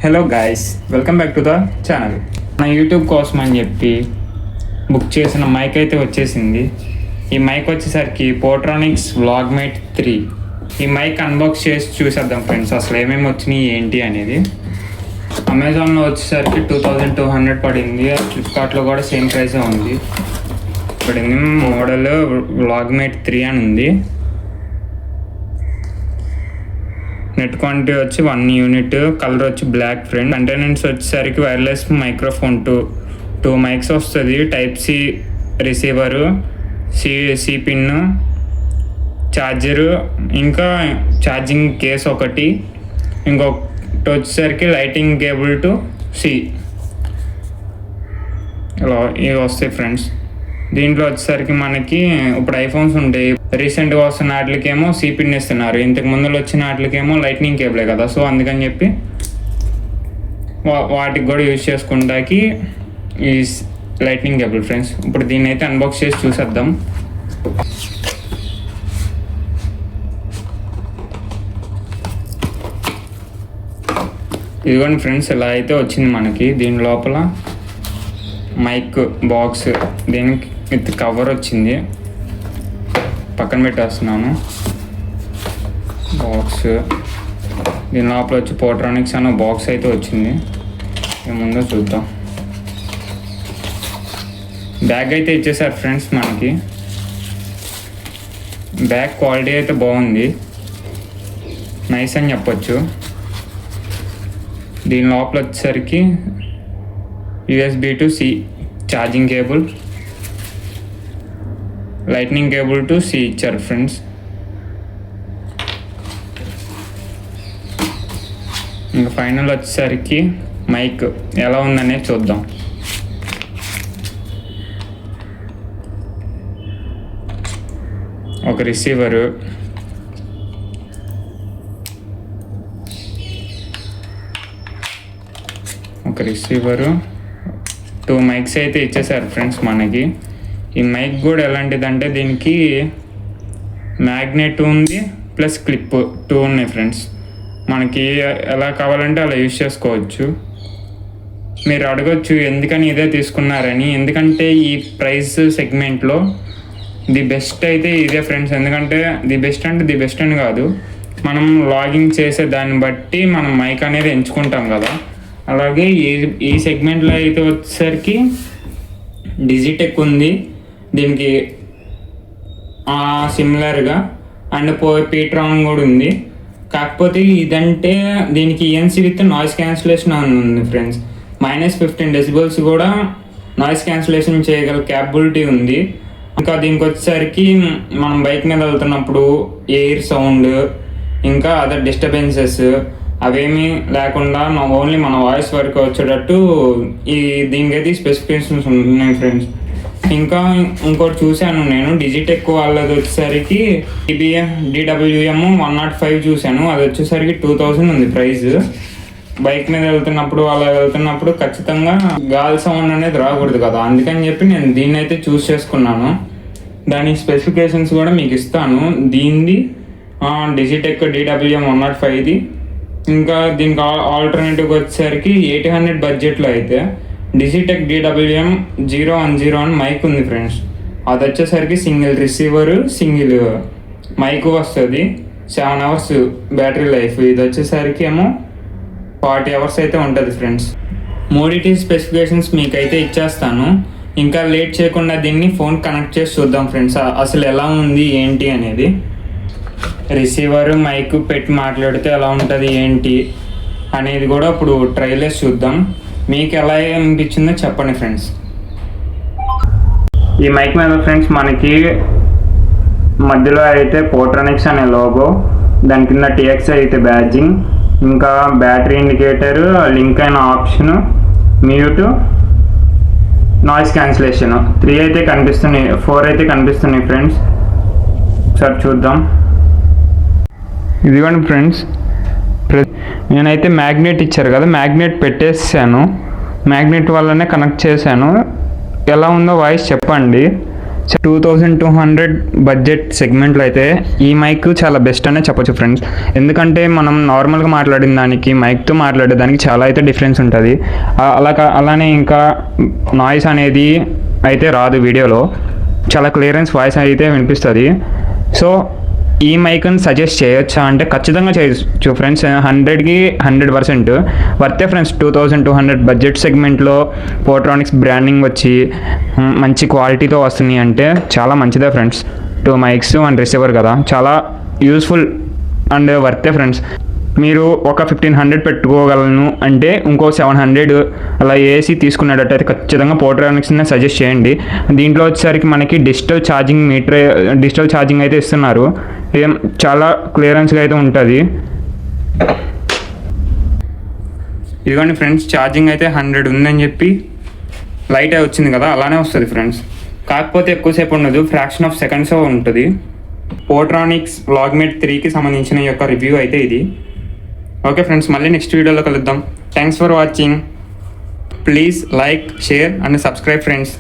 Hello guys, welcome back to the channel. నా YouTube కోసం అని చెప్పి బుక్ చేసిన మైక్ అయితే వచ్చేసింది. ఈ మైక్ వచ్చేసరికి పోట్రానిక్స్ వ్లాగ్మేట్ 3. ఈ మైక్ అన్బాక్స్ చేసి చూసేద్దాం ఫ్రెండ్స్, అసలు ఏమేమి వచ్చినాయి ఏంటి అనేది. అమెజాన్లో వచ్చేసరికి 2200 పడింది, ఫ్లిప్కార్ట్లో కూడా సేమ్ ప్రైసే ఉంది. పడింది. మోడల్ వ్లాగ్మేట్ 3 అని ఉంది. నెట్ క్వాంటిటీ వచ్చి 1 యూనిట్, కలర్ వచ్చి బ్లాక్ ఫ్రెండ్. కంటెనెంట్స్ వచ్చేసరికి వైర్లెస్ మైక్రోఫోన్ 2 మైక్స్ వస్తుంది, type C receiver, C pin, charger, ఇంకా ఛార్జింగ్ కేస్ ఒకటి, ఇంకొకటి వచ్చేసరికి లైటింగ్ కేబుల్ టు సి. ఇలా ఇవి వస్తాయి ఫ్రెండ్స్. దీంట్లో వచ్చేసరికి మనకి ఇప్పుడు ఐఫోన్స్ ఉంటాయి, రీసెంట్గా వస్తున్న వాటికేమో సి పిన్ ఇస్తున్నారు, ఇంతకు ముందు వచ్చిన వాటికేమో లైట్నింగ్ కేబులే కదా. సో అందుకని చెప్పి వాటికి కూడా యూజ్ చేసుకుంటాకి ఈ లైట్నింగ్ కేబుల్ ఫ్రెండ్స్. ఇప్పుడు దీన్ని అయితే అన్బాక్స్ చేసి చూసేద్దాం. ఇదిగోండి ఫ్రెండ్స్, ఇలా అయితే వచ్చింది మనకి. దీని లోపల మైక్ బాక్స్, దీనికి విత్ కవర్ వచ్చింది, పక్కన పెట్టేస్తున్నాను బాక్స్. దీని లోపల వచ్చి పోట్రానిక్స్ అన్న బాక్స్ అయితే వచ్చింది. ముందు చూద్దాం. బ్యాగ్ అయితే ఇచ్చేసారు ఫ్రెండ్స్ మనకి. బ్యాగ్ క్వాలిటీ అయితే బాగుంది, నైస్ అని చెప్పొచ్చు. దీని లోపల వచ్చేసరికి USB to C charging cable, lightning cable to C ఇచ్చారు ఫ్రెండ్స్. ఇంకా ఫైనల్ వచ్చేసరికి మైక్ ఎలా ఉందనేది చూద్దాం. ఒక రిసీవరు, ఒక రిసీవరు, 2 మైక్స్ అయితే ఇచ్చేసారు ఫ్రెండ్స్ మనకి. ఈ మైక్ కూడా ఎలాంటిదంటే దీనికి మ్యాగ్నెట్ ఉంది ప్లస్ క్లిప్ 2 ఉన్నాయి ఫ్రెండ్స్. మనకి ఎలా కావాలంటే అలా యూజ్ చేసుకోవచ్చు. మీరు అడగచ్చు ఎందుకని ఇదే తీసుకున్నారని. ఎందుకంటే ఈ ప్రైస్ సెగ్మెంట్లో ది బెస్ట్ అయితే ఇదే ఫ్రెండ్స్. ఎందుకంటే ది బెస్ట్ అంటే ది బెస్ట్ అని కాదు, మనం లాగింగ్ చేసే దాన్ని బట్టి మనం మైక్ అనేది ఎంచుకుంటాం కదా. అలాగే ఈ సెగ్మెంట్లో అయితే వచ్చేసరికి డిజిటెక్ ఉంది దీనికి సిమిలర్గా, అండ్ పీట్రాన్ కూడా ఉంది. కాకపోతే ఇదంటే దీనికి ENC విత్ నాయిస్ క్యాన్సిలేషన్ అని ఉంది ఫ్రెండ్స్. -15 డెసిబల్స్ కూడా నాయిస్ క్యాన్సిలేషన్ చేయగల క్యాపబిలిటీ ఉంది. ఇంకా దీనికి వచ్చేసరికి మనం బైక్ మీద వెళ్తున్నప్పుడు ఎయిర్ సౌండ్ ఇంకా అదర్ డిస్టర్బెన్సెస్ అవేమీ లేకుండా ఓన్లీ మన వాయిస్ వరకు వచ్చేటట్టు దీనికైతే స్పెసిఫికేషన్స్ ఉన్నాయి ఫ్రెండ్స్. ఇంకా ఇంకోటి చూశాను నేను, డిజిటెక్ వాళ్ళది వచ్చేసరికి DWM 105 చూశాను, అది వచ్చేసరికి 2000 ఉంది ప్రైస్. బైక్ మీద వెళ్తున్నప్పుడు అలా వెళ్తున్నప్పుడు ఖచ్చితంగా గాలి సౌండ్ అనేది రాకూడదు కదా, అందుకని చెప్పి నేను దీన్ని అయితే చూస్ చేసుకున్నాను. దాని స్పెసిఫికేషన్స్ కూడా మీకు ఇస్తాను. దీనిది డిజిటెక్ DWM 105ది. ఇంకా దీనికి ఆల్టర్నేటివ్గా వచ్చేసరికి 800 బడ్జెట్లో అయితే డిజిటెక్ DWM 010 అని మైక్ ఉంది ఫ్రెండ్స్. అది వచ్చేసరికి సింగిల్ రిసీవరు, సింగిల్ మైక్ వస్తుంది, 7 అవర్స్ బ్యాటరీ లైఫ్. ఇది వచ్చేసరికి ఏమో 40 అవర్స్ అయితే ఉంటుంది ఫ్రెండ్స్. మోడిటీ స్పెసిఫికేషన్స్ మీకైతే ఇచ్చేస్తాను. ఇంకా లేట్ చేయకుండా దీన్ని ఫోన్ కనెక్ట్ చేసి చూద్దాం ఫ్రెండ్స్, అసలు ఎలా ఉంది ఏంటి అనేది. రిసీవర్ మైక్ పెట్టి మాట్లాడితే ఎలా ఉంటుంది ఏంటి అనేది కూడా ఇప్పుడు ట్రైలర్స్ చూద్దాం. మీకు ఎలా అనిపించిందో చెప్పండి ఫ్రెండ్స్. ఈ మైక్ మీద ఫ్రెండ్స్ మనకి మధ్యలో అయితే పోట్రానిక్స్ అనే లోగో, దాని కింద TX అయితే బ్యాడ్జింగ్, ఇంకా బ్యాటరీ ఇండికేటర్, లింక్ అయిన ఆప్షన్, మ్యూట్, నాయిస్ క్యాన్సిలేషన్ 3 అయితే కనిపిస్తున్నాయి, 4 అయితే కనిపిస్తున్నాయి ఫ్రెండ్స్. ఒకసారి చూద్దాం. ఇదిగోండి ఫ్రెండ్స్, నేనైతే మ్యాగ్నెట్ ఇచ్చారు కదా, మ్యాగ్నెట్ పెట్టేసాను, మ్యాగ్నెట్ వల్లనే కనెక్ట్ చేశాను. ఎలా ఉందో వాయిస్ చెప్పండి. $2200 బడ్జెట్ సెగ్మెంట్లో అయితే ఈ మైక్ చాలా బెస్ట్ అనే చెప్పొచ్చు ఫ్రెండ్స్. ఎందుకంటే మనం నార్మల్గా మాట్లాడిన దానికి మైక్తో మాట్లాడే దానికి చాలా అయితే డిఫరెన్స్ ఉంటుంది. అలానే ఇంకా నాయిస్ అనేది అయితే రాదు వీడియోలో, చాలా క్లియరెన్స్ వాయిస్ అయితే వినిపిస్తుంది. సో ఈ మైక్ని సజెస్ట్ చేయొచ్చా అంటే ఖచ్చితంగా చేయొచ్చు ఫ్రెండ్స్. 100కి 100% వర్తే ఫ్రెండ్స్. 2200 బడ్జెట్ సెగ్మెంట్లో పోట్రానిక్స్ బ్రాండింగ్ వచ్చి మంచి క్వాలిటీతో వస్తున్నాయి అంటే చాలా మంచిదే ఫ్రెండ్స్. 2 మైక్స్ 1 రిసీవర్ కదా, చాలా యూస్ఫుల్ అండ్ వర్తే ఫ్రెండ్స్. మీరు ఒక 1500 పెట్టుకోగలను అంటే ఇంకో 700 అలా ఏసీ తీసుకునేటట్టయితే ఖచ్చితంగా పోట్రానిక్స్ని సజెస్ట్ చేయండి. దీంట్లో వచ్చేసరికి మనకి డిజిటల్ ఛార్జింగ్ అయితే ఇస్తున్నారు. చాలా క్లియరెన్స్గా అయితే ఉంటుంది. ఇదిగోండి ఫ్రెండ్స్, ఛార్జింగ్ అయితే 100 ఉందని చెప్పి లైట్ అయి వచ్చింది కదా, అలానే వస్తుంది ఫ్రెండ్స్. కాకపోతే ఎక్కువసేపు ఉండదు, ఫ్రాక్షన్ ఆఫ్ సెకండ్స్ ఉంటుంది. పోట్రానిక్స్ వ్లాగ్మేట్ 3కి సంబంధించిన యొక్క రివ్యూ అయితే ఇది. ఓకే ఫ్రెండ్స్, మళ్ళీ నెక్స్ట్ వీడియోలో కలుద్దాం. Thanks for watching. Please like, share and subscribe friends.